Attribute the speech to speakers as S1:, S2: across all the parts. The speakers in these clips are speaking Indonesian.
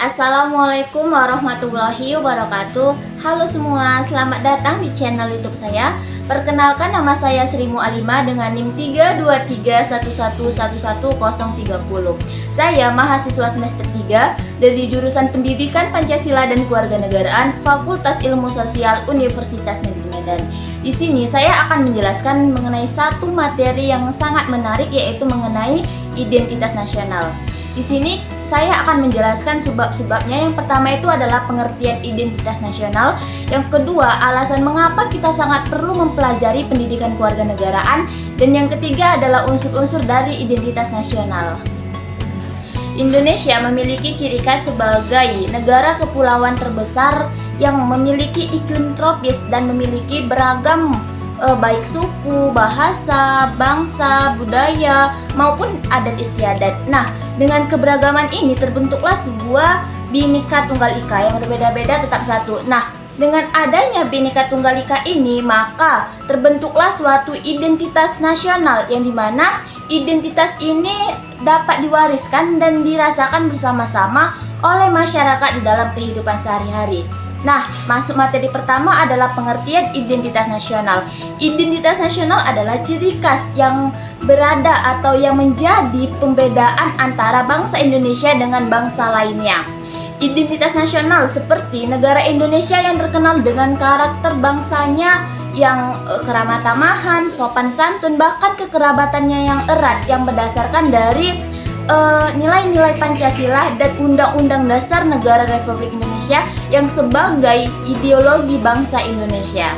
S1: Assalamualaikum warahmatullahi wabarakatuh. Halo semua, selamat datang di channel YouTube saya. Perkenalkan, nama saya Sri Mu'alima dengan NIM 32311111030. Saya mahasiswa semester 3 dari jurusan Pendidikan Pancasila dan Kewarganegaraan Fakultas Ilmu Sosial Universitas Negeri Medan. Di sini saya akan menjelaskan mengenai satu materi yang sangat menarik, yaitu mengenai identitas nasional. Di sini saya akan menjelaskan sebab-sebabnya. Yang pertama itu adalah pengertian identitas nasional. Yang kedua, alasan mengapa kita sangat perlu mempelajari pendidikan kewarganegaraan. Dan yang ketiga adalah unsur-unsur dari identitas nasional. Indonesia memiliki ciri khas sebagai negara kepulauan terbesar yang memiliki iklim tropis dan memiliki beragam baik suku, bahasa, bangsa, budaya, maupun adat istiadat. Nah, dengan keberagaman ini terbentuklah sebuah Bhinneka Tunggal Ika yang berbeda-beda tetap satu. Nah, dengan adanya Bhinneka Tunggal Ika ini, maka terbentuklah suatu identitas nasional yang dimana identitas ini dapat diwariskan dan dirasakan bersama-sama oleh masyarakat di dalam kehidupan sehari-hari. Nah, masuk materi pertama adalah pengertian identitas nasional. Identitas nasional adalah ciri khas yang berada atau yang menjadi pembedaan antara bangsa Indonesia dengan bangsa lainnya. Identitas nasional seperti negara Indonesia yang terkenal dengan karakter bangsanya yang keramah tamahan, sopan santun, bahkan kekerabatannya yang erat yang berdasarkan dari nilai-nilai Pancasila dan Undang-Undang Dasar Negara Republik Indonesia yang sebagai ideologi bangsa Indonesia.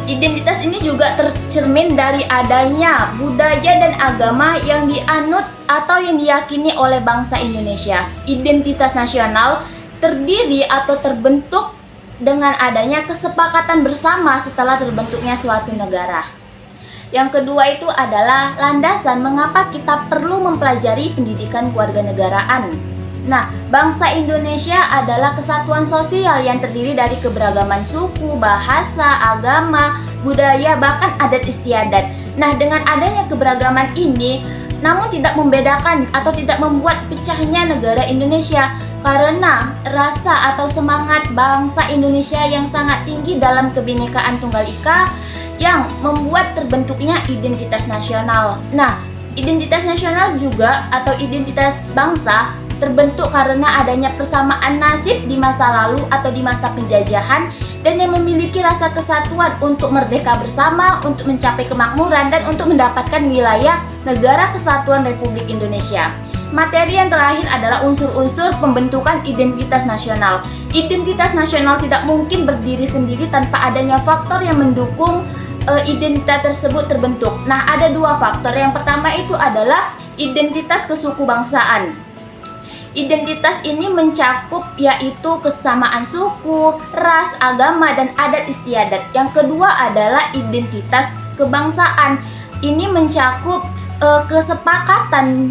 S1: Identitas ini juga tercermin dari adanya budaya dan agama yang dianut atau yang diyakini oleh bangsa Indonesia. Identitas nasional terdiri atau terbentuk dengan adanya kesepakatan bersama setelah terbentuknya suatu negara. Yang kedua itu adalah landasan mengapa kita perlu mempelajari pendidikan kewarganegaraan. Nah, bangsa Indonesia adalah kesatuan sosial yang terdiri dari keberagaman suku, bahasa, agama, budaya, bahkan adat istiadat. Nah, dengan adanya keberagaman ini, namun tidak membedakan atau tidak membuat pecahnya negara Indonesia karena rasa atau semangat bangsa Indonesia yang sangat tinggi dalam Kebhinekaan Tunggal Ika yang membuat terbentuknya identitas nasional. Nah, identitas nasional juga atau identitas bangsa terbentuk karena adanya persamaan nasib di masa lalu atau di masa penjajahan dan yang memiliki rasa kesatuan untuk merdeka bersama, untuk mencapai kemakmuran dan untuk mendapatkan wilayah Negara Kesatuan Republik Indonesia. Materi yang terakhir adalah unsur-unsur pembentukan identitas nasional. Identitas nasional tidak mungkin berdiri sendiri tanpa adanya faktor yang mendukung identitas tersebut terbentuk. Nah, ada dua faktor. Yang pertama itu adalah identitas kesukubangsaan. Identitas ini mencakup yaitu kesamaan suku, ras, agama, dan adat istiadat. Yang kedua adalah identitas kebangsaan. Ini mencakup kesepakatan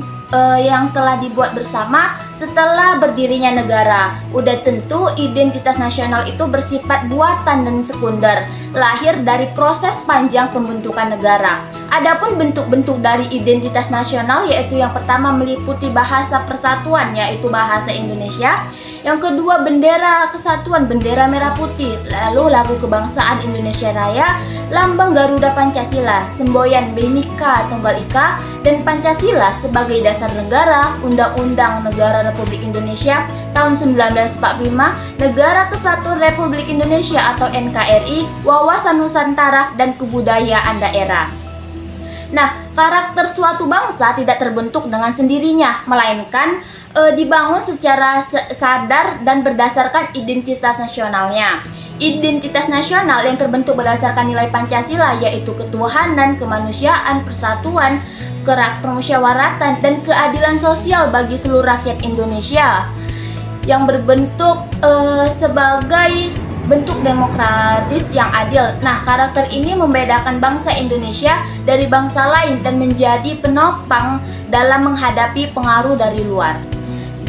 S1: yang telah dibuat bersama setelah berdirinya negara. Udah tentu identitas nasional itu bersifat buatan dan sekunder, lahir dari proses panjang pembentukan negara. Adapun bentuk-bentuk dari identitas nasional yaitu yang pertama meliputi bahasa persatuan yaitu bahasa Indonesia. Yang kedua bendera kesatuan, bendera merah putih, lalu lagu kebangsaan Indonesia Raya, lambang Garuda Pancasila, semboyan Bhinneka Tunggal Ika, dan Pancasila sebagai dasar negara, Undang-Undang Negara Republik Indonesia tahun 1945, Negara Kesatuan Republik Indonesia atau NKRI, wawasan Nusantara, dan kebudayaan daerah. Nah, karakter suatu bangsa tidak terbentuk dengan sendirinya, melainkan dibangun secara sadar dan berdasarkan identitas nasionalnya. Identitas nasional yang terbentuk berdasarkan nilai Pancasila yaitu ketuhanan, kemanusiaan, persatuan, permusyawaratan, dan keadilan sosial bagi seluruh rakyat Indonesia yang berbentuk sebagai bentuk demokratis yang adil. Nah, karakter ini membedakan bangsa Indonesia dari bangsa lain dan menjadi penopang dalam menghadapi pengaruh dari luar.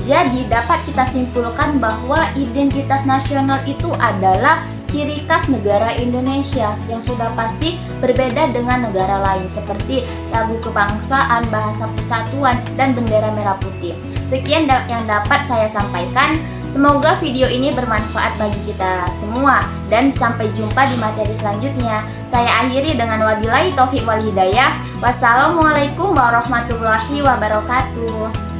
S1: Jadi, dapat kita simpulkan bahwa identitas nasional itu adalah ciri khas negara Indonesia yang sudah pasti berbeda dengan negara lain seperti lagu kebangsaan, bahasa persatuan, dan bendera merah putih. Sekian yang dapat saya sampaikan. Semoga video ini bermanfaat bagi kita semua dan sampai jumpa di materi selanjutnya. Saya akhiri dengan wabillahi taufik wal hidayah. Wassalamualaikum warahmatullahi wabarakatuh.